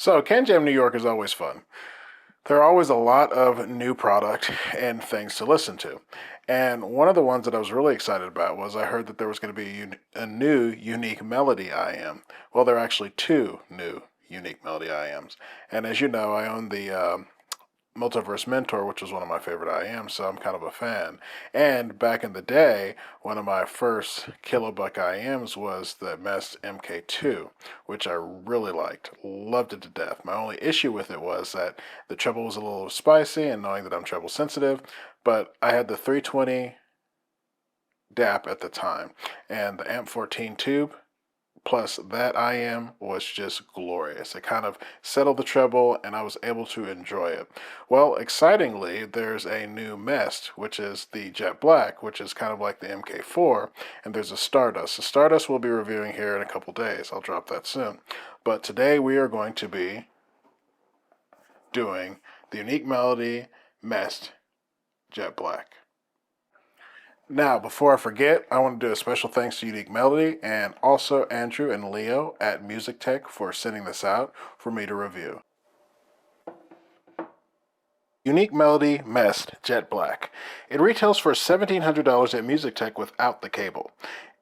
So, Can Jam New York is always fun. There are always a lot of new product and things to listen to. And one of the ones that I was really excited about was I heard that there was going to be a new unique melody IM. Well, there are actually two new unique melody IMs. And as you know, I own the Multiverse Mentor, which was one of my favorite IMs, so I'm kind of a fan. And back in the day, one of my first Kilobuck IMs was the Mest MK2, which I really liked. Loved it to death. My only issue with it was that the treble was a little spicy, and knowing that I'm treble sensitive, but I had the 320 DAP at the time, and the Amp 14 tube plus that IM was just glorious. It kind of settled the treble and I was able to enjoy it. Well, excitingly, there's a new Mest, which is the Jet Black, which is kind of like the MK4, and there's a Stardust. The Stardust we'll be reviewing here in a couple days. I'll drop that soon. But today we are going to be doing the Unique Melody Mest Jet Black. Now, before I forget, I want to do a special thanks to Unique Melody and also Andrew and Leo at Music Tech for sending this out for me to review. Unique Melody Mest Jet Black. It retails for $1,700 at Music Tech without the cable.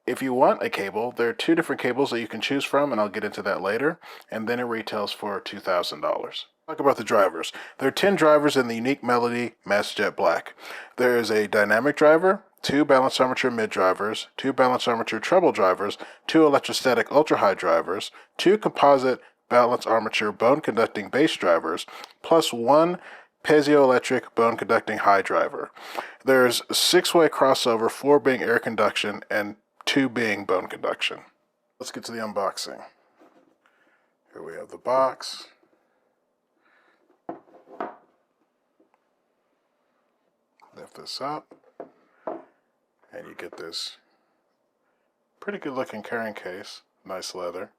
If you want a cable, there are two different cables that you can choose from, and I'll get into that later, and then it retails for $2,000. Talk about the drivers. There are 10 drivers in the Unique Melody Mest Jet Black. There is a dynamic driver, two balanced armature mid drivers, two balanced armature treble drivers, two electrostatic ultra high drivers, two composite balanced armature bone conducting bass drivers, plus one piezoelectric bone conducting high driver. There's 6-way crossover, 4 being air conduction and 2 being bone conduction. Let's get to the unboxing. Here we have the box. Lift this up, and you get this pretty good looking carrying case. Nice leather.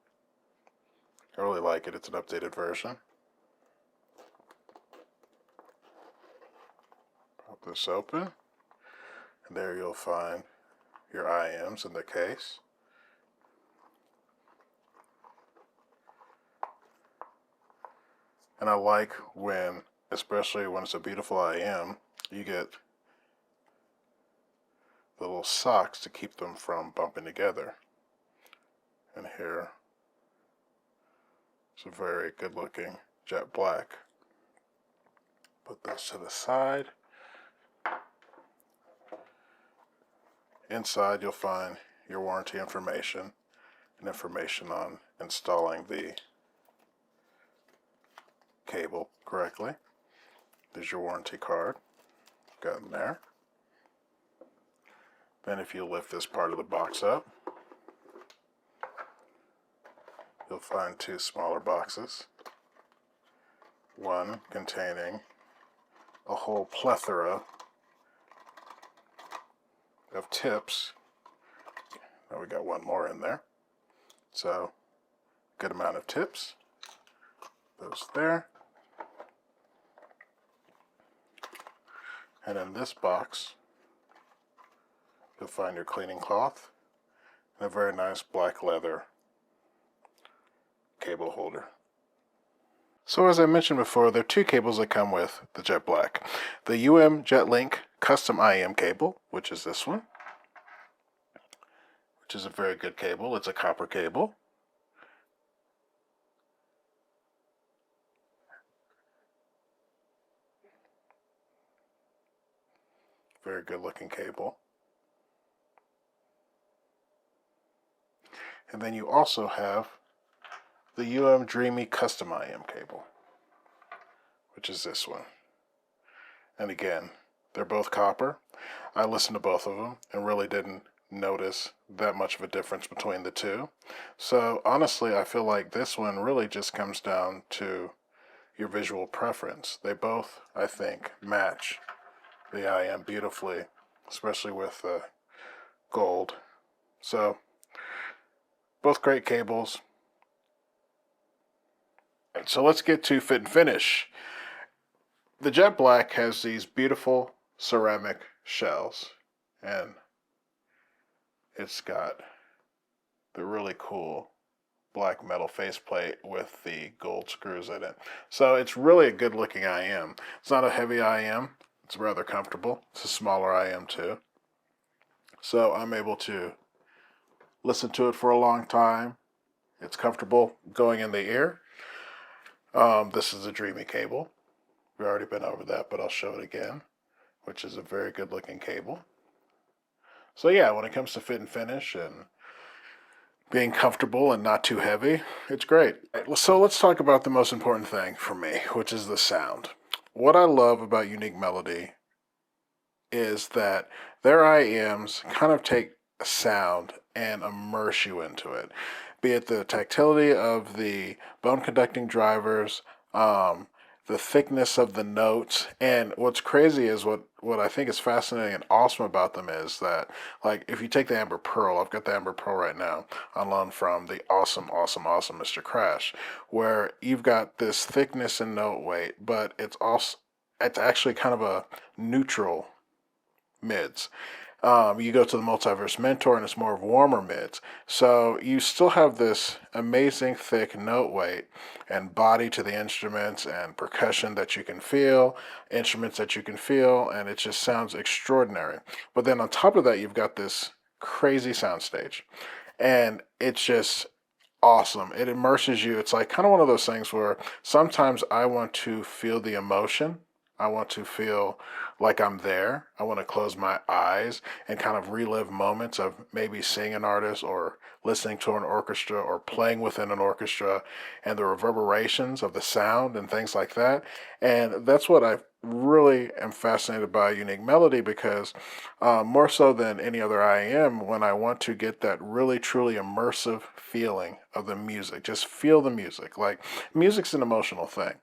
I really like it. It's an updated version. Pop this open, and there you'll find your IMs in the case. And I like when, especially when it's a beautiful IM, you get the little socks to keep them from bumping together. And here is a very good looking Jet Black. Put this to the side. Inside you'll find your warranty information and information on installing the cable correctly. There's your warranty card. Got in there. Then if you lift this part of the box up, you'll find two smaller boxes. One containing a whole plethora of tips. Now we got one more in there. So, good amount of tips. Those there. And in this box, you'll find your cleaning cloth and a very nice black leather cable holder. So as I mentioned before, there are two cables that come with the Jet Black. The UM JetLink Custom IM cable, which is this one, which is a very good cable. It's a copper cable. Very good looking cable. And then you also have the UM Dreamy Custom IM cable, which is this one. And again, they're both copper. I listened to both of them and really didn't notice that much of a difference between the two. So honestly, I feel like this one really just comes down to your visual preference. They both, I think, match the IM beautifully, especially with the gold. So, both great cables. And so let's get to fit and finish. The Jet Black has these beautiful ceramic shells, and it's got the really cool black metal faceplate with the gold screws in it. So it's really a good looking IM. It's not a heavy IM. It's rather comfortable. It's a smaller IM too. So I'm able to listen to it for a long time. It's comfortable going in the ear. This is a Dreamy cable. We've already been over that, but I'll show it again, which is a very good looking cable. So yeah, when it comes to fit and finish and being comfortable and not too heavy, it's great. So let's talk about the most important thing for me, which is the sound. What I love about Unique Melody is that their IMs kind of take a sound and immerse you into it, be it the tactility of the bone conducting drivers, the thickness of the notes. And what's crazy is what I think is fascinating and awesome about them is that, like, if you take the Amber Pearl, I've got the Amber Pearl right now on loan from the awesome Mr. Crash, where you've got this thickness and note weight, but it's actually kind of a neutral mids. You go to the Multiverse Mentor and it's more of warmer mids. So you still have this amazing thick note weight and body to the instruments and percussion that you can feel, instruments that you can feel, and it just sounds extraordinary. But then on top of that, you've got this crazy soundstage. And it's just awesome. It immerses you. It's like kind of one of those things where sometimes I want to feel the emotion. I want to feel like I'm there. I want to close my eyes and kind of relive moments of maybe seeing an artist or listening to an orchestra or playing within an orchestra and the reverberations of the sound and things like that. And that's what I really am fascinated by Unique Melody because more so than any other IM, when I want to get that really truly immersive feeling of the music, just feel the music. Like music's an emotional thing.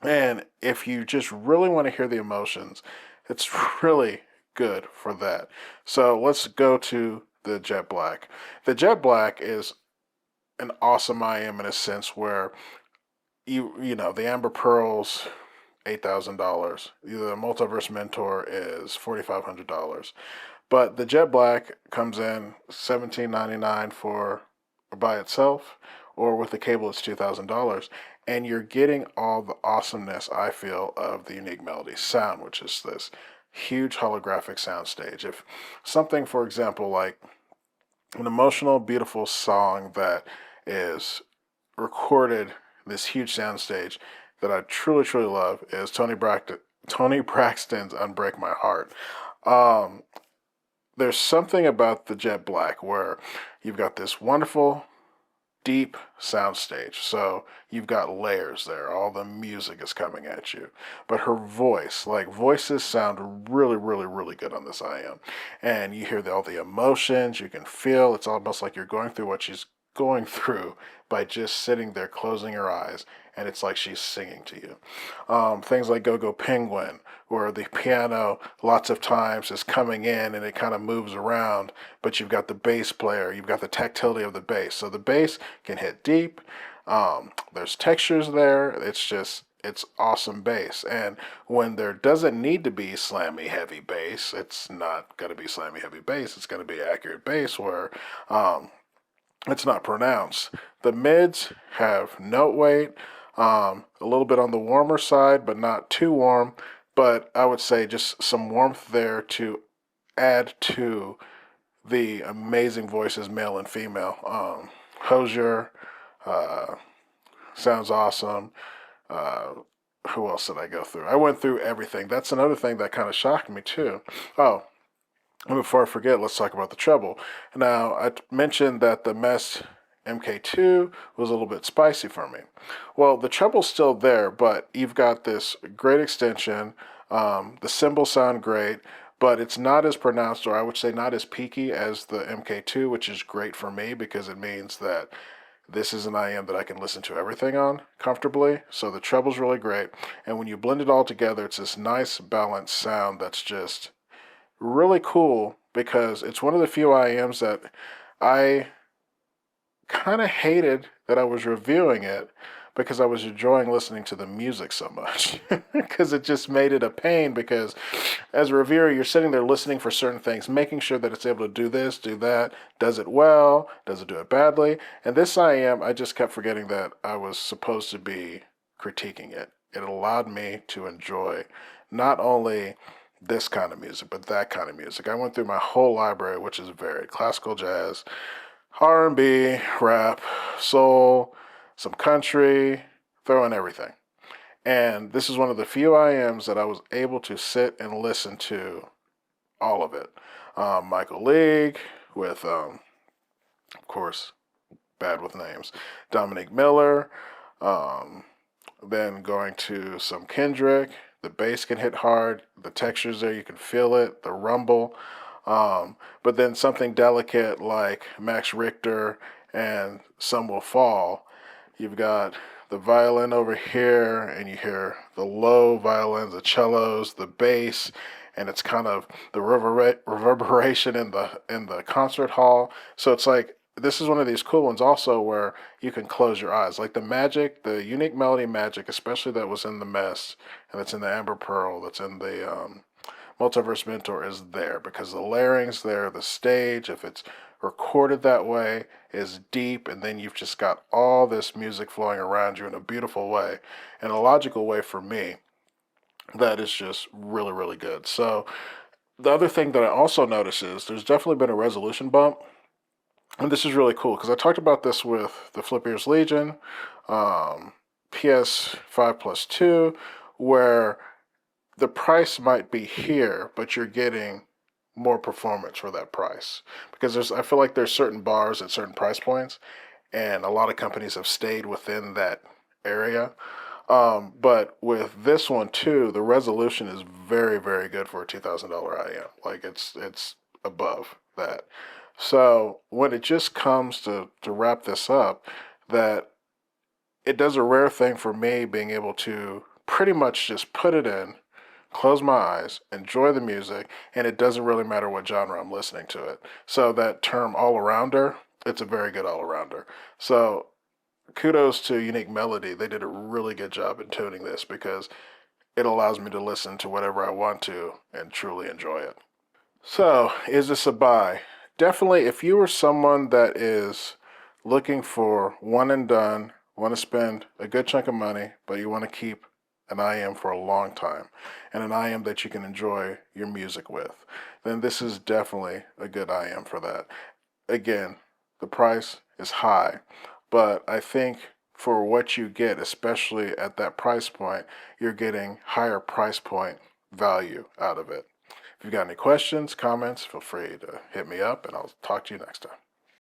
And if you just really want to hear the emotions, it's really good for that. So let's go to the Jet Black. The Jet Black is an awesome IM in a sense where you know the Amber Pearls $8,000. The Multiverse Mentor is $4,500. But the Jet Black comes in $1,799 for by itself, or with the cable it's $2,000, and you're getting all the awesomeness I feel of the Unique Melody sound, which is this huge holographic soundstage. If something, for example, like an emotional, beautiful song that is recorded this huge soundstage that I truly, truly love is Tony Braxton's "Unbreak My Heart." Um, there's something about the Jet Black where you've got this wonderful deep soundstage. So you've got layers there. All the music is coming at you. But her voice, like voices sound really, really, really good on this IM. And you hear all the emotions, you can feel, it's almost like you're going through what she's going through by just sitting there closing her eyes and it's like she's singing to you. Things like Go Go Penguin, where the piano lots of times is coming in and it kind of moves around, but you've got the bass player, you've got the tactility of the bass. So the bass can hit deep. There's textures there. It's awesome bass. And when there doesn't need to be slammy heavy bass, it's not going to be slammy heavy bass. It's going to be accurate bass where it's not pronounced. The mids have note weight, a little bit on the warmer side, but not too warm. But I would say just some warmth there to add to the amazing voices, male and female. Hosier uh, sounds awesome. Uh, who else did I go through? I went through everything. That's another thing that kind of shocked me too. Oh, and before I forget, let's talk about the treble. Now, I mentioned that the Mest MK2 was a little bit spicy for me. Well, the treble's still there, but you've got this great extension. The cymbals sound great, but it's not as pronounced, or I would say not as peaky as the MK2, which is great for me because it means that this is an IM that I can listen to everything on comfortably. So the treble's really great. And when you blend it all together, it's this nice balanced sound that's just really cool because it's one of the few IMs that I kind of hated that I was reviewing it, because I was enjoying listening to the music so much. Because it just made it a pain because as a reviewer, you're sitting there listening for certain things, making sure that it's able to do this, do that, does it well, does it do it badly. And this I just kept forgetting that I was supposed to be critiquing it. It allowed me to enjoy not only this kind of music, but that kind of music. I went through my whole library, which is varied: classical, jazz, R&B, rap, soul, some country, throw in everything. And this is one of the few IMs that I was able to sit and listen to all of it. Michael League with, of course, bad with names, Dominic Miller, um, then going to some Kendrick. The bass can hit hard, the textures there, you can feel it, the rumble. But then something delicate like Max Richter and Some Will Fall. You've got the violin over here, and you hear the low violins, the cellos, the bass, and it's kind of the reverberation in the concert hall. So it's like this is one of these cool ones also where you can close your eyes. Like the magic, the unique melody magic, especially that was in the Mess and that's in the Amber Pearl, that's in the Multiverse Mentor is there because the layering's there, the stage, if it's recorded that way, is deep, and then you've just got all this music flowing around you in a beautiful way, in a logical way for me, that is just really, really good. So the other thing that I also notice is there's definitely been a resolution bump. And this is really cool because I talked about this with the Flip Ears Legion, um, PS5 plus 2, where the price might be here, but you're getting more performance for that price. Because I feel like there's certain bars at certain price points, and a lot of companies have stayed within that area. But with this one too, the resolution is very, very good for a $2,000 IM. Like it's above that. So when it just comes to wrap this up, that it does a rare thing for me being able to pretty much just put it in, close my eyes, enjoy the music, and it doesn't really matter what genre I'm listening to it. So that term all arounder, it's a very good all arounder. So kudos to Unique Melody. They did a really good job in tuning this because it allows me to listen to whatever I want to and truly enjoy it. So, is this a buy? Definitely, if you are someone that is looking for one and done, want to spend a good chunk of money, but you want to keep an IM for a long time, and an IM that you can enjoy your music with, then this is definitely a good IM for that. Again, the price is high, but I think for what you get, especially at that price point, you're getting higher price point value out of it. If you've got any questions, comments, feel free to hit me up and I'll talk to you next time.